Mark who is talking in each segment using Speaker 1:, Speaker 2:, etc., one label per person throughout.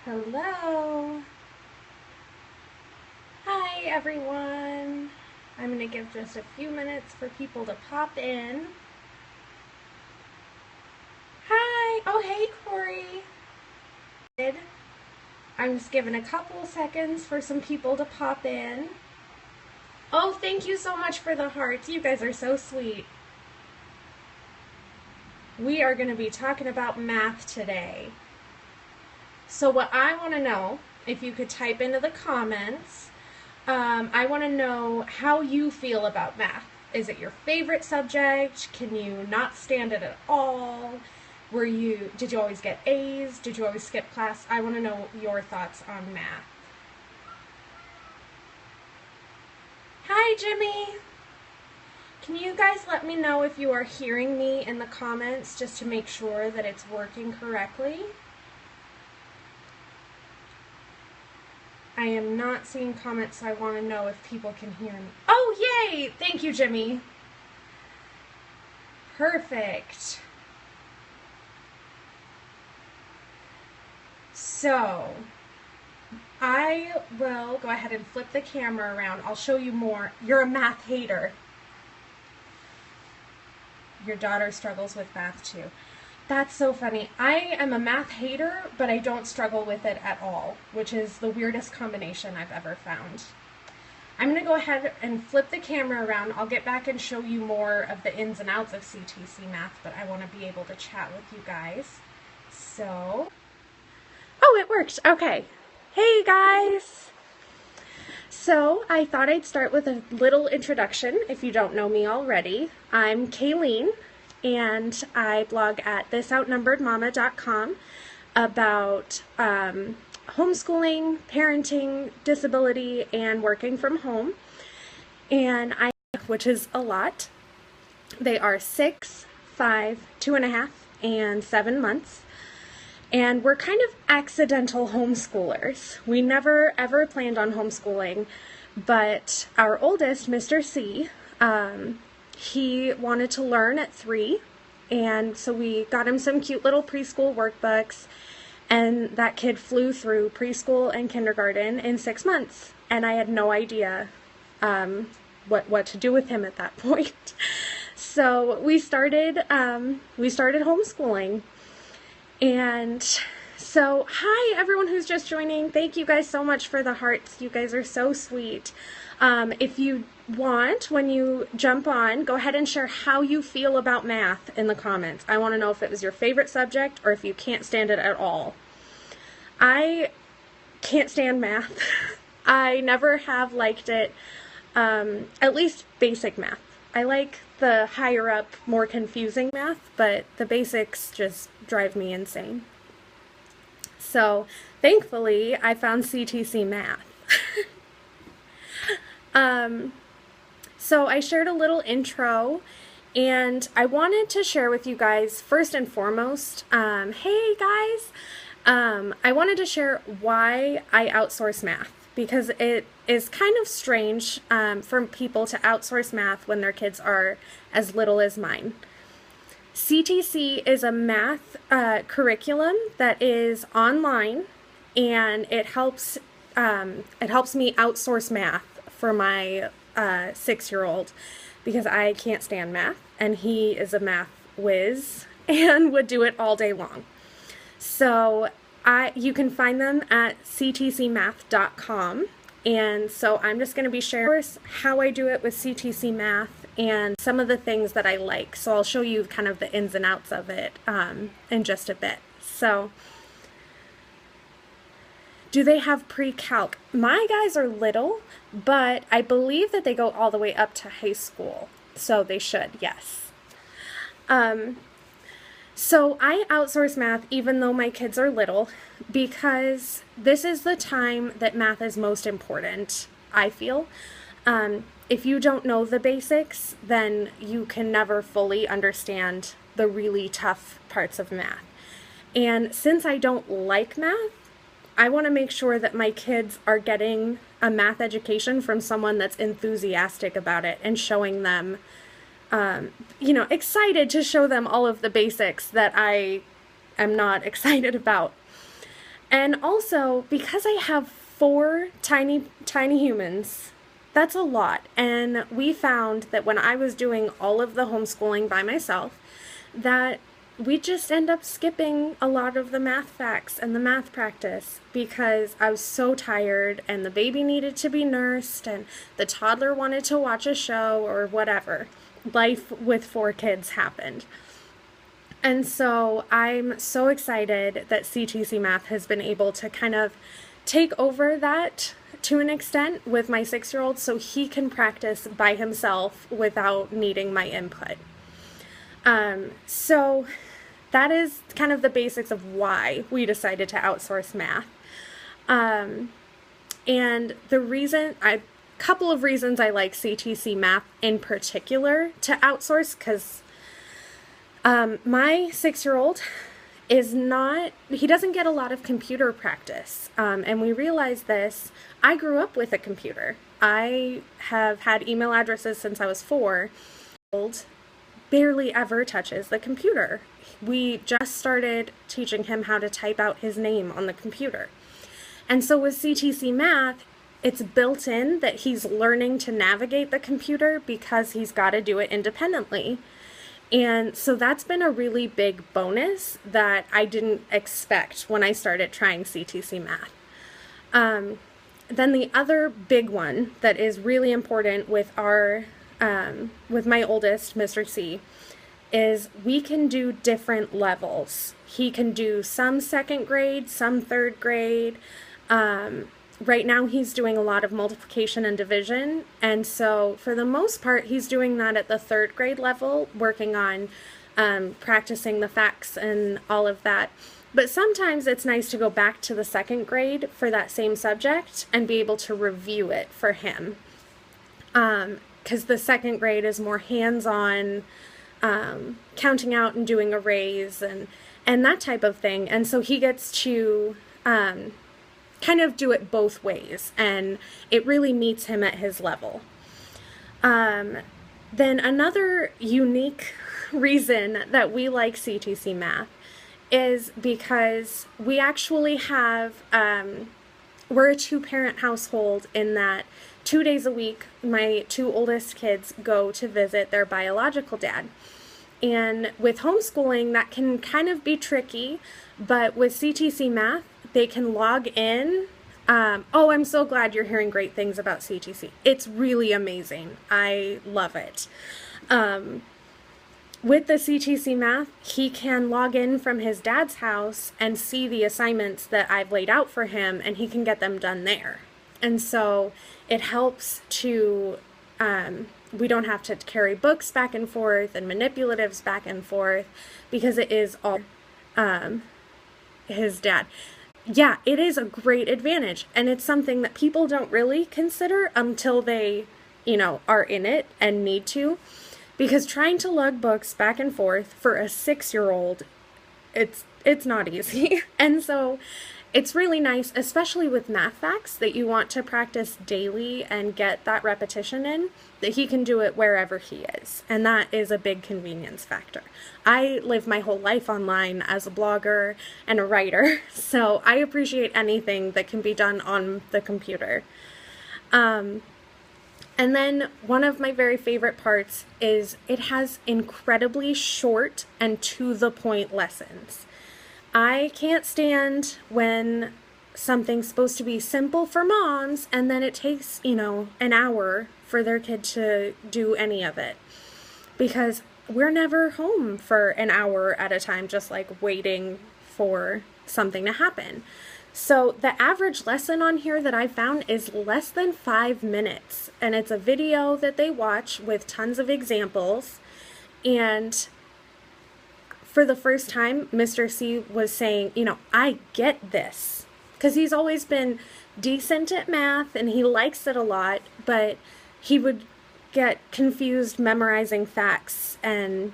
Speaker 1: Hello. Hi, everyone. I'm going to give just a few minutes for people to pop in. Hi. Oh, hey, Corey. I'm just giving a couple seconds for some people to pop in. Oh, thank you so much for the hearts. You guys are so sweet. We are going to be talking about math today. So what I want to know, if you could type into the comments, I want to know how you feel about math. Is it your favorite subject? Can you not stand it at all? Did you always get A's? Did you always skip class? I want to know your thoughts on math. Hi, Jimmy. Can you guys let me know if you are hearing me in the comments just to make sure that it's working correctly? I am not seeing comments, so I want to know if people can hear me. Oh, yay! Thank you, Jimmy. Perfect. So, I will go ahead and flip the camera around. I'll show you more. You're a math hater. Your daughter struggles with math too. That's so funny. I am a math hater, but I don't struggle with it at all, which is the weirdest combination I've ever found. I'm going to go ahead and flip the camera around. I'll get back and show you more of the ins and outs of CTC math, but I want to be able to chat with you guys. So, oh, it worked. Okay. Hey, guys. So I thought I'd start with a little introduction if you don't know me already. I'm Kayleen, and I blog at thisoutnumberedmama.com about homeschooling, parenting, disability, and working from home. And which is a lot. They are 6, 5, 2.5, and 7 months. And we're kind of accidental homeschoolers. We never ever planned on homeschooling, but our oldest, Mr. C, he wanted to learn at 3, and so we got him some cute little preschool workbooks, and that kid flew through preschool and kindergarten in 6 months, and I had no idea what to do with him at that point. So we started homeschooling. And so, hi everyone who's just joining. Thank you guys so much for the hearts. You guys are so sweet. If you want, when you jump on, go ahead and share how you feel about math in the comments. I want to know if it was your favorite subject or if you can't stand it at all. I can't stand math. I never have liked it, at least basic math. I like the higher up, more confusing math, but the basics just drive me insane. So, thankfully, I found CTC math. So I shared a little intro, and I wanted to share with you guys, first and foremost, hey guys, I wanted to share why I outsource math, because it is kind of strange for people to outsource math when their kids are as little as mine. CTC is a math curriculum that is online, and it helps me outsource math for my 6-year-old, because I can't stand math, and he is a math whiz and would do it all day long. So you can find them at ctcmath.com. And so I'm just going to be sharing how I do it with CTC math and some of the things that I like. So I'll show you kind of the ins and outs of it in just a bit. So, do they have pre-calc? My guys are little, but I believe that they go all the way up to high school. So they should, yes. So I outsource math even though my kids are little, because this is the time that math is most important, I feel. If you don't know the basics, then you can never fully understand the really tough parts of math. And since I don't like math, I want to make sure that my kids are getting a math education from someone that's enthusiastic about it and showing them, excited to show them all of the basics that I am not excited about. And also, because I have 4 tiny humans, that's a lot. And we found that when I was doing all of the homeschooling by myself, that we just end up skipping a lot of the math facts and the math practice because I was so tired and the baby needed to be nursed and the toddler wanted to watch a show or whatever. Life with 4 kids happened. And so I'm so excited that CTC Math has been able to kind of take over that to an extent with my 6-year-old so he can practice by himself without needing my input. So that is kind of the basics of why we decided to outsource math. And a couple of reasons I like CTC Math in particular to outsource, because my 6-year-old he doesn't get a lot of computer practice. And we realized this. I grew up with a computer. I have had email addresses since I was 4. Barely ever touches the computer. We just started teaching him how to type out his name on the computer. And so with CTC Math, it's built in that he's learning to navigate the computer because he's got to do it independently. And so that's been a really big bonus that I didn't expect when I started trying CTC Math. Then the other big one that is really important with with my oldest, Mr. C, is we can do different levels. He can do some 2nd grade, some 3rd grade. Right now he's doing a lot of multiplication and division, and so for the most part he's doing that at the 3rd grade level, working on practicing the facts and all of that. But sometimes it's nice to go back to the 2nd grade for that same subject and be able to review it for him. Because the 2nd grade is more hands-on, counting out and doing arrays and that type of thing. And so he gets to kind of do it both ways, and it really meets him at his level. Then another unique reason that we like CTC Math is because we actually have, we're a 2-parent household in that 2 days a week, my 2 oldest kids go to visit their biological dad. And with homeschooling, that can kind of be tricky, but with CTC Math, they can log in. I'm so glad you're hearing great things about CTC. It's really amazing. I love it. With the CTC Math, he can log in from his dad's house and see the assignments that I've laid out for him, and he can get them done there. And so it helps to, we don't have to carry books back and forth and manipulatives back and forth because it is all his dad. Yeah, it is a great advantage, and it's something that people don't really consider until they, are in it and need to. Because trying to lug books back and forth for a 6-year-old, it's not easy. And so it's really nice, especially with math facts that you want to practice daily and get that repetition in, that he can do it wherever he is. And that is a big convenience factor. I live my whole life online as a blogger and a writer, so I appreciate anything that can be done on the computer. And then one of my very favorite parts is it has incredibly short and to-the-point lessons. I can't stand when something's supposed to be simple for moms and then it takes, an hour for their kid to do any of it. Because we're never home for an hour at a time, just like waiting for something to happen. So the average lesson on here that I found is less than 5 minutes, and it's a video that they watch with tons of examples. And for the first time, Mr. C was saying, I get this, because he's always been decent at math and he likes it a lot, but he would get confused memorizing facts and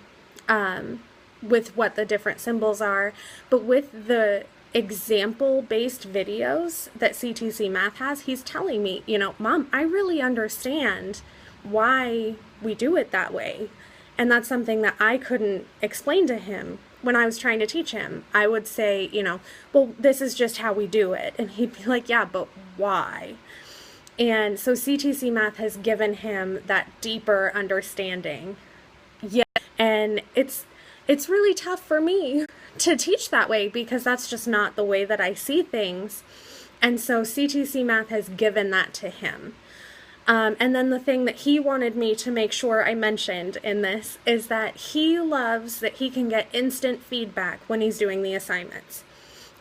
Speaker 1: with what the different symbols are. But with the example-based videos that CTC Math has, he's telling me, Mom, I really understand why we do it that way. And that's something that I couldn't explain to him when I was trying to teach him, I would say, you know, well, this is just how we do it. And he'd be like, yeah, but why? And so CTC math has given him that deeper understanding. Yeah. And it's really tough for me to teach that way because that's just not the way that I see things. And so CTC math has given that to him. And then the thing that he wanted me to make sure I mentioned in this is that he loves that he can get instant feedback when he's doing the assignments.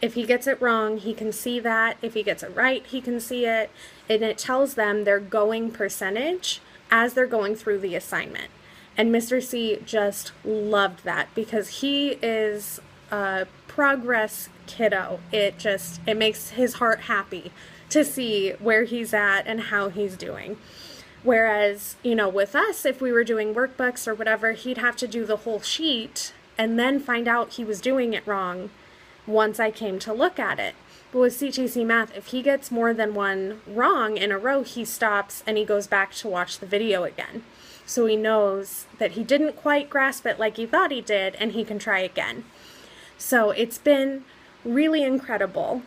Speaker 1: If he gets it wrong, he can see that. If he gets it right, he can see it. And it tells them their going percentage as they're going through the assignment. And Mr. C just loved that because he is a progress kiddo. It makes his heart happy to see where he's at and how he's doing. Whereas, you know, with us, if we were doing workbooks or whatever, he'd have to do the whole sheet and then find out he was doing it wrong once I came to look at it. But with CTC math, if he gets more than one wrong in a row, he stops and he goes back to watch the video again. So he knows that he didn't quite grasp it like he thought he did, and he can try again. So it's been really incredible.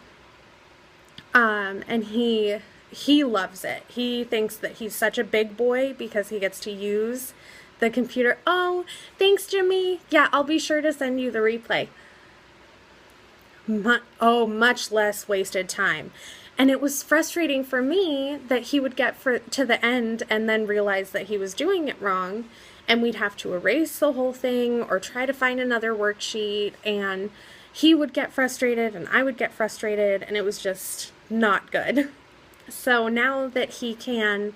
Speaker 1: And he loves it. He thinks that he's such a big boy because he gets to use the computer. Oh, thanks, Jimmy. Yeah, I'll be sure to send you the replay. Much less wasted time. And it was frustrating for me that he would get to the end and then realize that he was doing it wrong, and we'd have to erase the whole thing or try to find another worksheet, and he would get frustrated and I would get frustrated, and it was just not good. So now that he can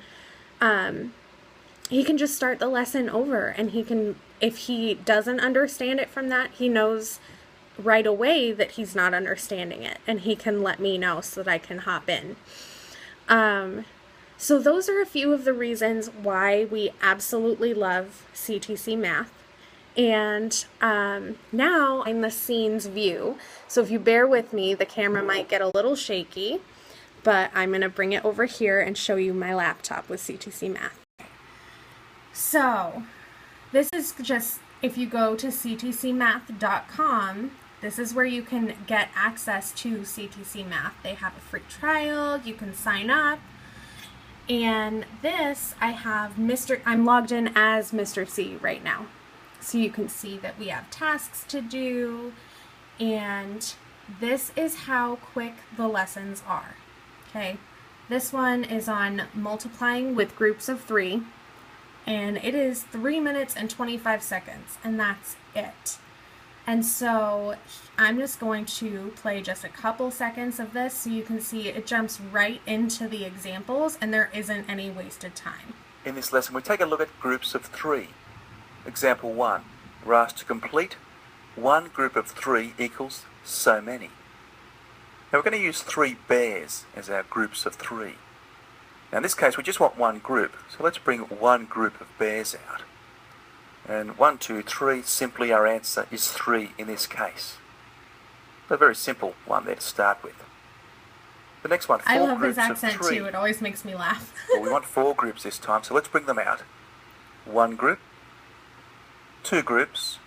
Speaker 1: just start the lesson over, and he can, if he doesn't understand it from that, he knows right away that he's not understanding it, and he can let me know so that I can hop in. So those are a few of the reasons why we absolutely love CTC math. And now I'm the scenes view. So if you bear with me, the camera might get a little shaky, but I'm going to bring it over here and show you my laptop with CTC math. So this is just, if you go to ctcmath.com, this is where you can get access to CTC math. They have a free trial, you can sign up. And this, I'm logged in as Mr. C right now. So you can see that we have tasks to do, and this is how quick the lessons are. Okay, this one is on multiplying with groups of 3, and it is 3 minutes and 25 seconds, and that's it. And so I'm just going to play just a couple seconds of this so you can see it jumps right into the examples, and there isn't any wasted time.
Speaker 2: In this lesson, we take a look at groups of 3. Example 1. We're asked to complete one group of 3 equals so many. Now we're going to use 3 bears as our groups of 3. Now in this case we just want one group, so let's bring one group of bears out. And 1, 2, 3, simply our answer is 3 in this case. A very simple one there to start with. The next one, 4
Speaker 1: I love
Speaker 2: groups
Speaker 1: his accent
Speaker 2: of 3.
Speaker 1: too, it always makes me laugh.
Speaker 2: Well, we want 4 groups this time, so let's bring them out. 1 group, 2 groups,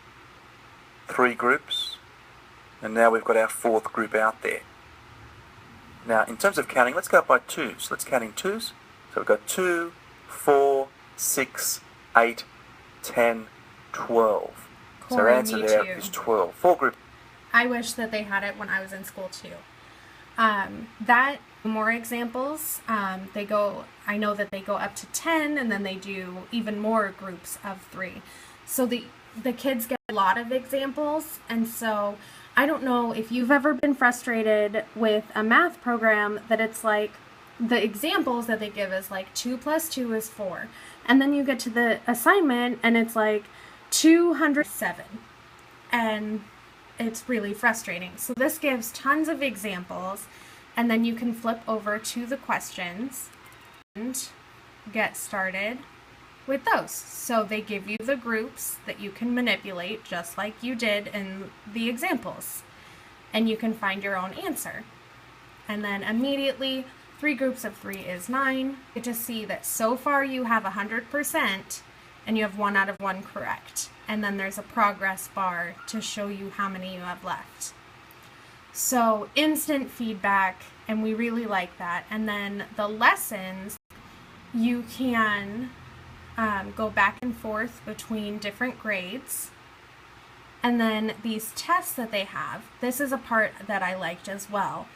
Speaker 2: 3 groups, and now we've got our 4th group out there. Now, in terms of counting, let's go up by 2s. Let's count in 2s. So we've got 2, 4, 6, 8, 10, 12. So our answer there is 12. 4 groups.
Speaker 1: I wish that they had it when I was in school too. More examples, I know that they go up to 10, and then they do even more groups of 3. So the kids get a lot of examples, and so I don't know if you've ever been frustrated with a math program that it's like the examples that they give is like 2 plus 2 is 4, and then you get to the assignment and it's like 207, and it's really frustrating. So this gives tons of examples, and then you can flip over to the questions and get started with those. So they give you the groups that you can manipulate just like you did in the examples, and you can find your own answer. And then immediately 3 groups of 3 is 9. You get to see that so far you have 100% and you have 1 out of 1 correct. and then there's a progress bar to show you how many you have left. So instant feedback, and we really like that. And then the lessons, you can go back and forth between different grades. And then these tests that they have, this is a part that I liked as well.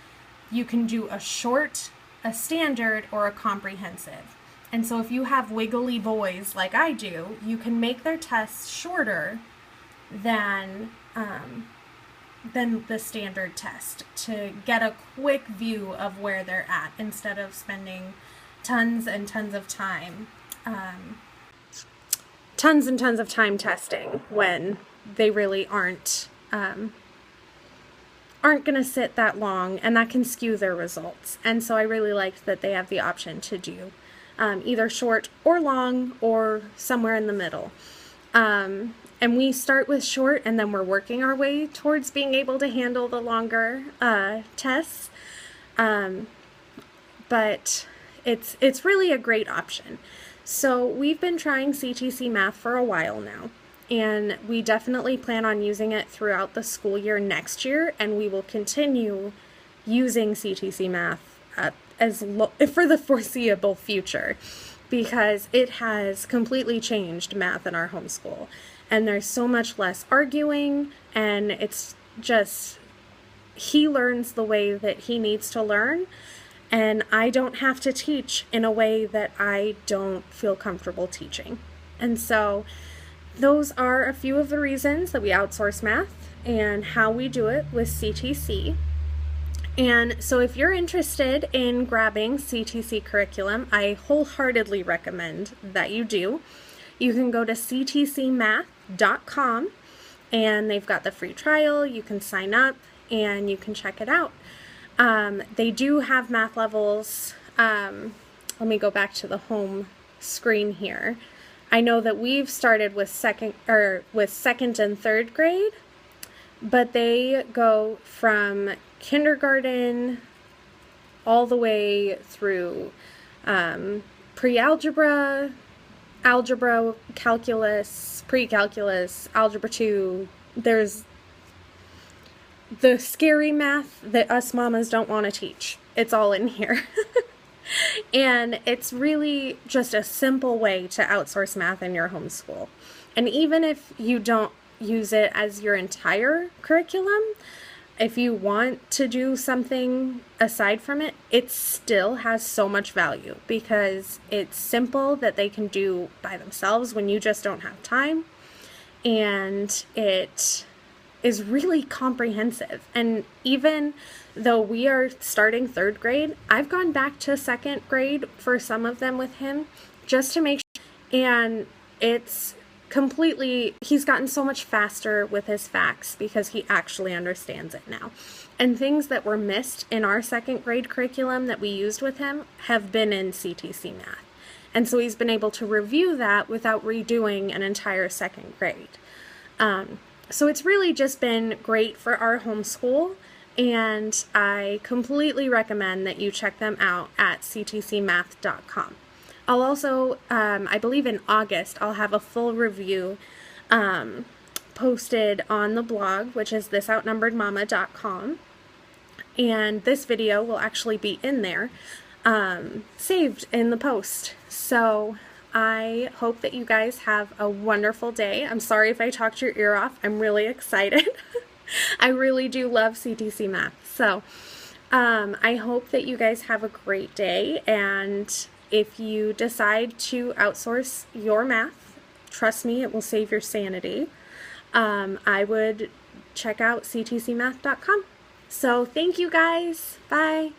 Speaker 1: You can do a short, a standard, or a comprehensive. And so if you have wiggly boys like I do, you can make their tests shorter than the standard test to get a quick view of where they're at instead of spending tons and tons of time testing when they really aren't going to sit that long, and that can skew their results. And so I really liked that they have the option to do either short or long or somewhere in the middle. And we start with short, and then we're working our way towards being able to handle the longer tests. But it's really a great option. So we've been trying CTC Math for a while now, and we definitely plan on using it throughout the school year next year, and we will continue using CTC Math for the foreseeable future, because it has completely changed math in our homeschool. And there's so much less arguing, and it's just, he learns the way that he needs to learn, and I don't have to teach in a way that I don't feel comfortable teaching. And so those are a few of the reasons that we outsource math and how we do it with CTC. And so if you're interested in grabbing CTC curriculum, I wholeheartedly recommend that you do. You can go to ctcmath.com, and they've got the free trial. You can sign up and you can check it out. They do have math levels. Let me go back to the home screen here. I know that we've started with second and third grade, but they go from kindergarten all the way through pre-algebra, algebra, calculus, pre-calculus, algebra 2. There's the scary math that us mamas don't want to teach. It's all in here. And it's really just a simple way to outsource math in your homeschool. And even if you don't use it as your entire curriculum, if you want to do something aside from it, it still has so much value because it's simple that they can do by themselves when you just don't have time. And it is really comprehensive. And even though we are starting third grade, I've gone back to second grade for some of them with him just to make sure. And it's completely, he's gotten so much faster with his facts because he actually understands it now. And things that were missed in our second grade curriculum that we used with him have been in CTC Math. And so he's been able to review that without redoing an entire second grade. So it's really just been great for our homeschool, and I completely recommend that you check them out at ctcmath.com. I'll also, I believe in August, I'll have a full review posted on the blog, which is thisoutnumberedmama.com, and this video will actually be in there, saved in the post. So I hope that you guys have a wonderful day. I'm sorry if I talked your ear off. I'm really excited. I really do love CTC Math. So I hope that you guys have a great day, and if you decide to outsource your math, trust me, it will save your sanity. I would check out ctcmath.com. So thank you guys. Bye.